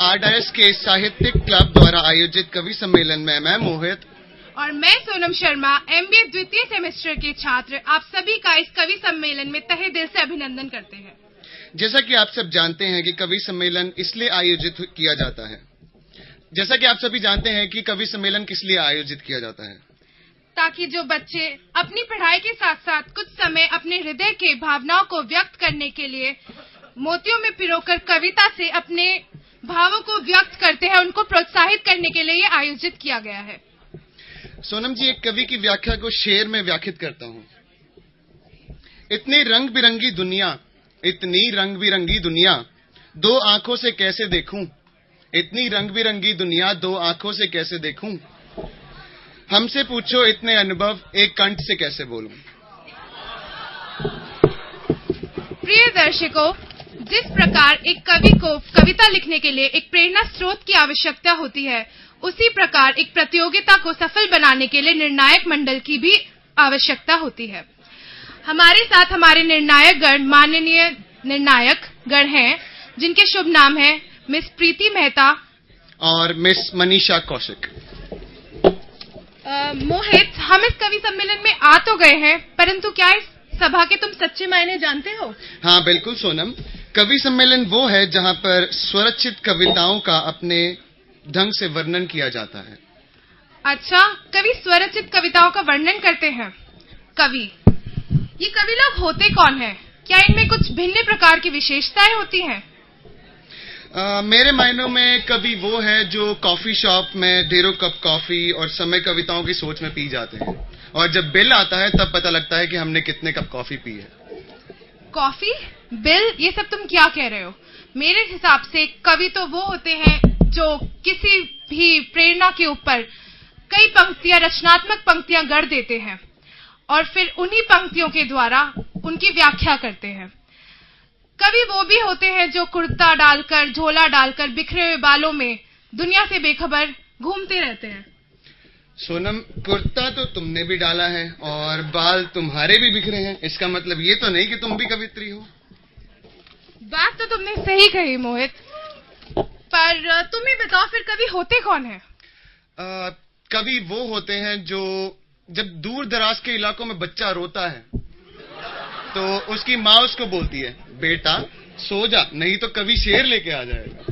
आरडायस के साहित्यिक क्लब द्वारा आयोजित कवि सम्मेलन में मैं मोहित और मैं सोनम शर्मा एमबीए द्वितीय सेमेस्टर के छात्र आप सभी का इस कवि सम्मेलन में तहे दिल से अभिनंदन करते हैं। जैसा कि आप सब जानते हैं कि कवि सम्मेलन इसलिए आयोजित किया जाता है किस लिए आयोजित किया जाता है ताकि जो बच्चे अपनी पढ़ाई के साथ साथ कुछ समय अपने हृदय के भावनाओं को व्यक्त करने के लिए मोतियों में पिरोकर कविता से अपने भावों को व्यक्त करते हैं, उनको प्रोत्साहित करने के लिए ये आयोजित किया गया है। सोनम जी, एक कवि की व्याख्या को शेर में व्याख्यात करता हूँ। इतनी रंग बिरंगी दुनिया दो आंखों से कैसे देखूं, इतनी रंग बिरंगी दुनिया दो आंखों से कैसे देखूं, हमसे पूछो इतने अनुभव एक कंठ से कैसे बोलूं। प्रिय दर्शकों, जिस प्रकार एक कवि को कविता लिखने के लिए एक प्रेरणा स्रोत की आवश्यकता होती है, उसी प्रकार एक प्रतियोगिता को सफल बनाने के लिए निर्णायक मंडल की भी आवश्यकता होती है। हमारे साथ हमारे निर्णायक गण माननीय निर्णायक गण हैं, जिनके शुभ नाम हैं मिस प्रीति मेहता और मिस मनीषा कौशिक। मोहित, हम इस कवि सम्मेलन में आ तो गए हैं, परंतु क्या इस सभा के तुम सच्चे मायने जानते हो? हाँ बिल्कुल सोनम, कवि सम्मेलन वो है जहाँ पर स्वरचित कविताओं का अपने ढंग से वर्णन किया जाता है। अच्छा, कवि स्वरचित कविताओं का वर्णन करते हैं। कवि, ये कवि लोग होते कौन हैं? क्या इनमें कुछ भिन्न प्रकार की विशेषताएं होती हैं? मेरे मायनों में कवि वो है जो कॉफी शॉप में ढेरों कप कॉफी और समय कविताओं की सोच में पी जाते हैं, और जब बिल आता है तब पता लगता है कि हमने कितने कप कॉफी पी है। कॉफी, बिल, ये सब तुम क्या कह रहे हो? मेरे हिसाब से कवि तो वो होते हैं जो किसी भी प्रेरणा के ऊपर कई पंक्तियां, रचनात्मक पंक्तियां गढ़ देते हैं और फिर उन्हीं पंक्तियों के द्वारा उनकी व्याख्या करते हैं। कवि वो भी होते हैं जो कुर्ता डालकर, झोला डालकर, बिखरे हुए बालों में दुनिया से बेखबर घूमते रहते हैं। सोनम, कुर्ता तो तुमने भी डाला है और बाल तुम्हारे भी बिखरे हैं, इसका मतलब ये तो नहीं कि तुम भी कवित्री हो। बात तो तुमने सही कही मोहित, पर तुम ही बताओ फिर कवि होते कौन हैं? कवि वो होते हैं जो जब दूर दराज के इलाकों में बच्चा रोता है तो उसकी माँ उसको बोलती है, बेटा सो जा, नहीं तो कवि शेर लेके आ जाएगा।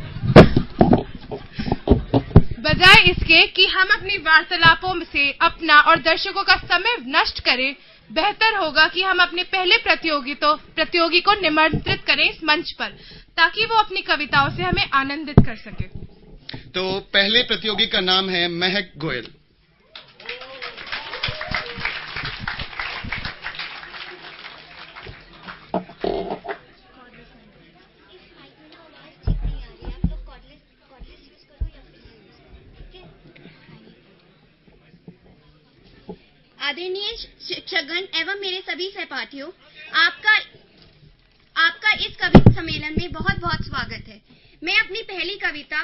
बजाय इसके कि हम अपनी वार्तालापों से अपना और दर्शकों का समय नष्ट करें, बेहतर होगा कि हम अपने पहले प्रतियोगी को निमंत्रित करें इस मंच पर, ताकि वो अपनी कविताओं से हमें आनंदित कर सके। तो पहले प्रतियोगी का नाम है महक गोयल। आदरणीय शिक्षकगण एवं मेरे सभी सहपाठियों, आपका इस कवि सम्मेलन में बहुत बहुत स्वागत है। मैं अपनी पहली कविता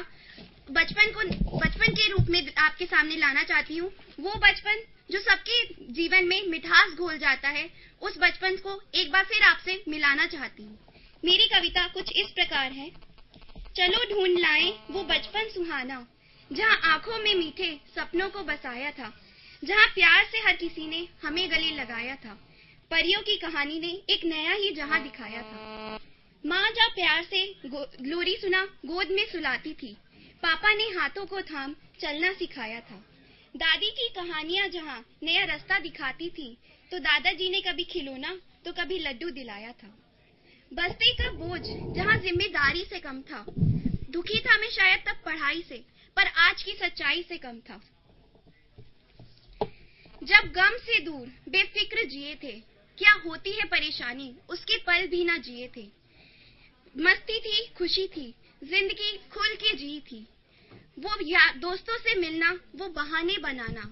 बचपन के रूप में आपके सामने लाना चाहती हूँ। वो बचपन जो सबके जीवन में मिठास घोल जाता है, उस बचपन को एक बार फिर आपसे मिलाना चाहती हूँ। मेरी कविता कुछ इस प्रकार है। चलो ढूंढ लाएं वो बचपन सुहाना, जहाँ आंखों में मीठे सपनों को बसाया था, जहाँ प्यार से हर किसी ने हमें गले लगाया था, परियों की कहानी ने एक नया ही जहाँ दिखाया था। माँ जहाँ प्यार से लोरी सुना गोद में सुलाती थी, पापा ने हाथों को थाम चलना सिखाया था। दादी की कहानियाँ जहाँ नया रास्ता दिखाती थी, तो दादाजी ने कभी खिलौना तो कभी लड्डू दिलाया था। बस्ती का बोझ जहाँ जिम्मेदारी से कम था, दुखी था मैं शायद तब पढ़ाई से, पर आज की सच्चाई से कम था। जब गम से दूर बेफिक्र जिए थे, क्या होती है परेशानी उसके पल भी ना जिए थे। मस्ती थी, खुशी थी, जिंदगी खुल के जी थी। वो दोस्तों से मिलना, वो बहाने बनाना,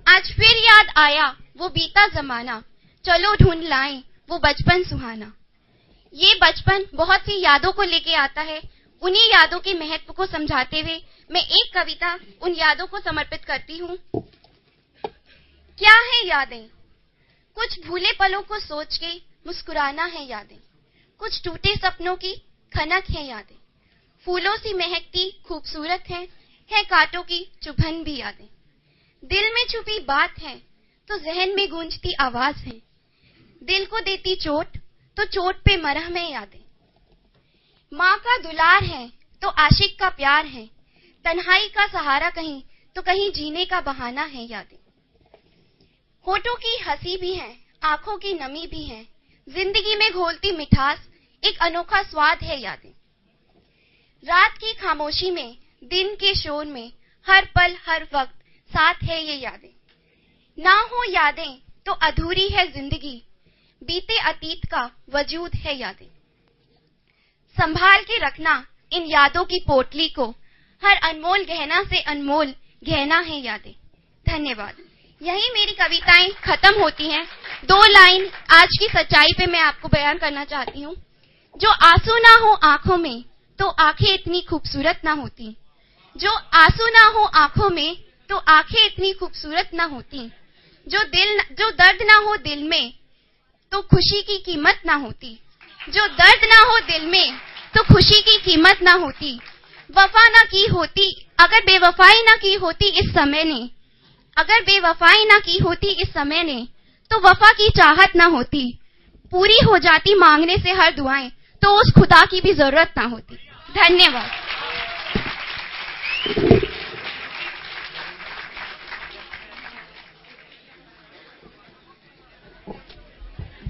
आज फिर याद आया वो बीता जमाना। चलो ढूंढ लाएं वो बचपन सुहाना। ये बचपन बहुत सी यादों को लेके आता है। उन्हीं यादों के महत्व को समझाते हुए मैं एक कविता उन यादों को समर्पित करती हूँ। क्या है यादें? कुछ भूले पलों को सोच के मुस्कुराना है यादें, कुछ टूटे सपनों की खनक है यादें। फूलों सी महकती खूबसूरत है कांटों की चुभन भी यादें। दिल में छुपी बात है तो जहन में गूंजती आवाज है। दिल को देती चोट तो चोट पे मरहम है यादें। माँ का दुलार है तो आशिक का प्यार है। तन्हाई का सहारा कहीं तो कहीं जीने का बहाना है यादें। होठों की हंसी भी है, आंखों की नमी भी है। जिंदगी में घोलती मिठास एक अनोखा स्वाद है यादें। रात की खामोशी में, दिन के शोर में, हर पल हर वक्त साथ है ये यादें। ना हो यादें तो अधूरी है जिंदगी। बीते अतीत का वजूद है यादें। संभाल के रखना इन यादों की पोटली को। हर अनमोल गहना से अनमोल गहना है यादें। धन्यवाद। यही मेरी कविताएं खत्म होती हैं। 2 लाइन आज की सच्चाई पे मैं आपको बयान करना चाहती हूँ। जो आंसू ना हो आंखों में तो आंखें इतनी खूबसूरत ना होती। जो आंसू ना हो आंखों में तो आंखें इतनी खूबसूरत ना होती। जो दर्द ना हो दिल में तो खुशी की कीमत ना होती। जो दर्द ना हो दिल में तो खुशी की कीमत ना होती। वफा ना की होती अगर बेवफाई ना की होती इस समय ने। अगर बेवफाई ना की होती इस समय ने तो वफा की चाहत ना होती। पूरी हो जाती मांगने से हर दुआएं तो उस खुदा की भी जरूरत ना होती। धन्यवाद।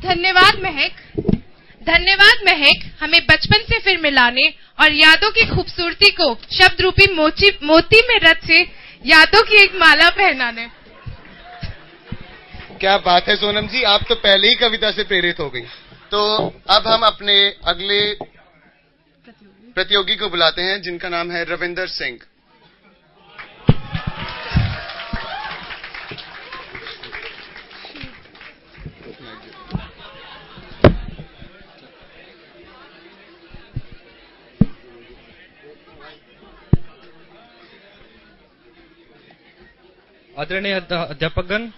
धन्यवाद महक। धन्यवाद महक, हमें बचपन से फिर मिलाने और यादों की खूबसूरती को शब्द रूपी मोती में रच से यादों की एक माला पहनाने। क्या बात है सोनम जी, आप तो पहले ही कविता से प्रेरित हो गई। तो अब हम अपने अगले प्रतियोगी को बुलाते हैं जिनका नाम है रविंदर सिंह। आदरणीय अध्यापकगण,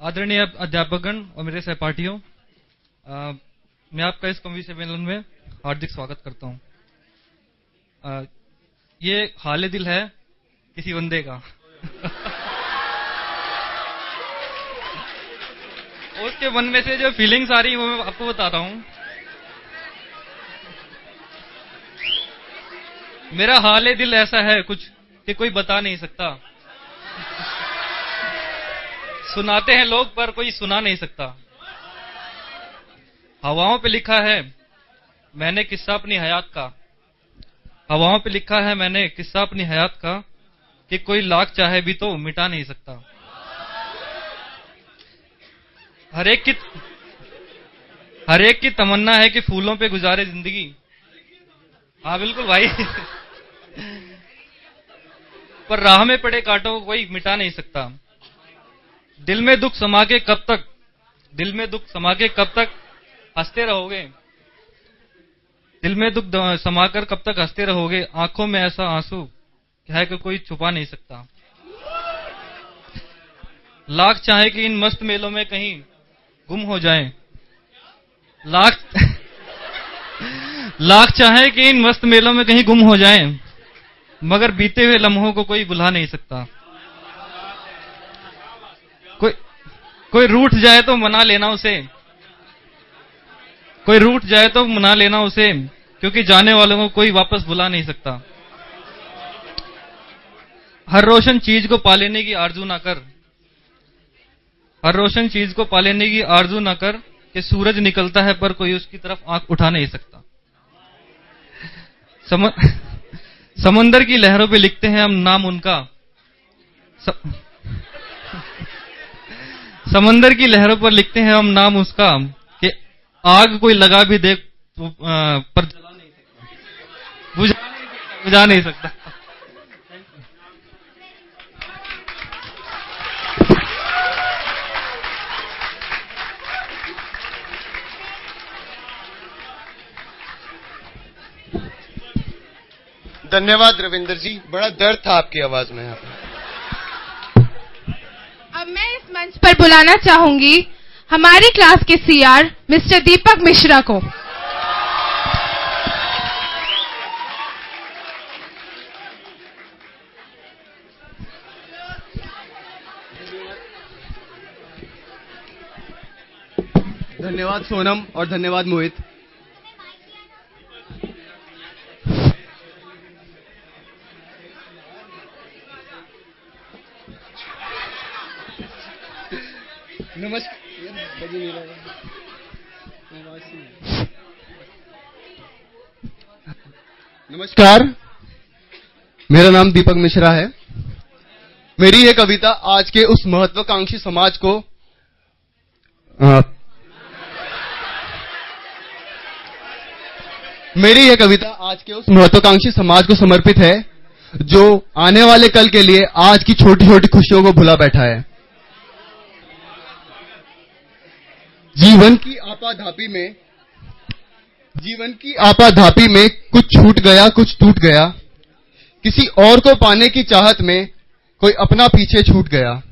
आदरणीय अध्यापकगण और मेरे सहपाठियों, मैं आपका इस कवि सम्मेलन में हार्दिक स्वागत करता हूं। ये हाल दिल है किसी बंदे का। उसके मन में से जो फीलिंग्स आ रही है वो मैं आपको बता रहा हूं। मेरा हाल दिल ऐसा है कुछ कि कोई बता नहीं सकता। सुनाते हैं लोग पर कोई सुना नहीं सकता। हवाओं पे लिखा है मैंने किस्सा अपनी हयात का। हवाओं पे लिखा है मैंने किस्सा अपनी हयात का कि कोई लाख चाहे भी तो मिटा नहीं सकता। हर एक की तमन्ना है कि फूलों पे गुजारे जिंदगी। हाँ बिल्कुल भाई। पर राह में पड़े कांटों को कोई मिटा नहीं सकता। दिल में दुख समा के कब तक हंसते रहोगे। दिल में दुख समाकर कब तक हंसते रहोगे। आंखों में ऐसा आंसू है कि कोई छुपा नहीं सकता। लाख चाहे कि इन मस्त मेलों में कहीं गुम हो जाएं। लाख चाहे कि इन मस्त मेलों में कहीं गुम हो जाएं, मगर बीते हुए लम्हों को कोई भुला नहीं सकता। कोई रूठ जाए तो मना लेना उसे। कोई रूठ जाए तो मना लेना उसे, क्योंकि जाने वालों को कोई वापस बुला नहीं सकता। हर रोशन चीज को पा लेने की आरजू ना कर। हर रोशन चीज को पा लेने की आरजू ना कर कि सूरज निकलता है पर कोई उसकी तरफ आंख उठा नहीं सकता। समंदर की लहरों पे लिखते हैं हम नाम उनका। समंदर की लहरों पर लिखते हैं हम नाम उसका कि आग कोई लगा भी दे तो पर जला नहीं सकता, बुझा नहीं सकता। धन्यवाद रविंदर जी, बड़ा दर्द था आपकी आवाज में। यहाँ पे अब मैं इस मंच पर बुलाना चाहूंगी हमारी क्लास के सीआर मिस्टर दीपक मिश्रा को। धन्यवाद सोनम और धन्यवाद मोहित। नमस्कार, मेरा नाम दीपक मिश्रा है। मेरी यह कविता आज के उस महत्वाकांक्षी समाज को समर्पित है जो आने वाले कल के लिए आज की छोटी छोटी खुशियों को भुला बैठा है। जीवन की आपाधापी में कुछ छूट गया, कुछ टूट गया। किसी और को पाने की चाहत में कोई अपना पीछे छूट गया।